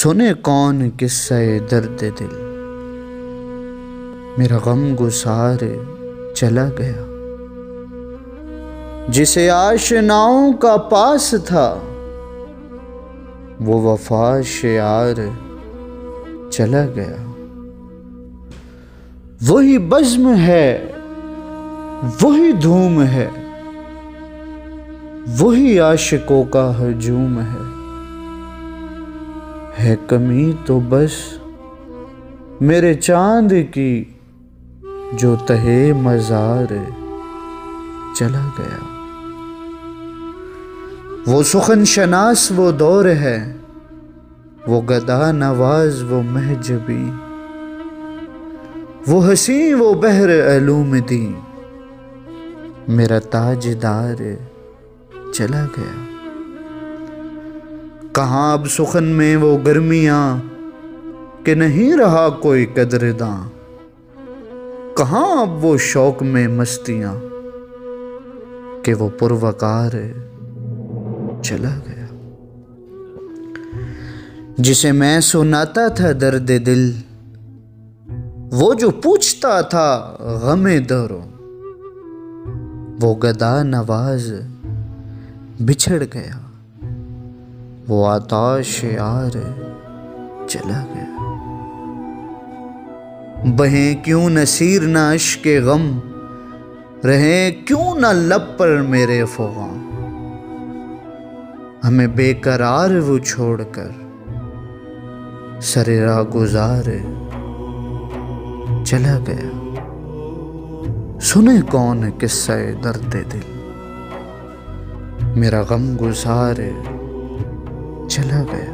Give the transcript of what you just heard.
सुने कौन किस्सा दर्द दिल, मेरा गम गुसार चला गया। जिसे आशनाओं का पास था वो वफा शियार चला गया। वही बज़्म है, वही धूम है, वही आशिकों का हजूम है कमी तो बस मेरे चांद की जो तहे मज़ार चला गया। वो सुखन शनास वो दौर है, वो गदा नवाज वो महजबी, वो हसी वो बहर अलूम दी, मेरा ताजदार चला गया। कहाँ अब सुखन में वो गर्मियाँ कि नहीं रहा कोई कदरदां, कहाँ अब वो शौक में मस्तियाँ कि वो पुरवकार चला गया। जिसे मैं सुनाता था दर्द दिल, वो जो पूछता था गमे दरो, वो गदा नवाज बिछड़ गया, वो आताश यार चला गया। बहें क्यों नसीर न अश्के गम, रहे क्यों न लब पर मेरे अफ़गां, हमें बेकरार वो छोड़कर सरे राह गुज़ार चला गया। सुने कौन किस्सा दर्द दिल, मेरा गम गुज़ार चला गया।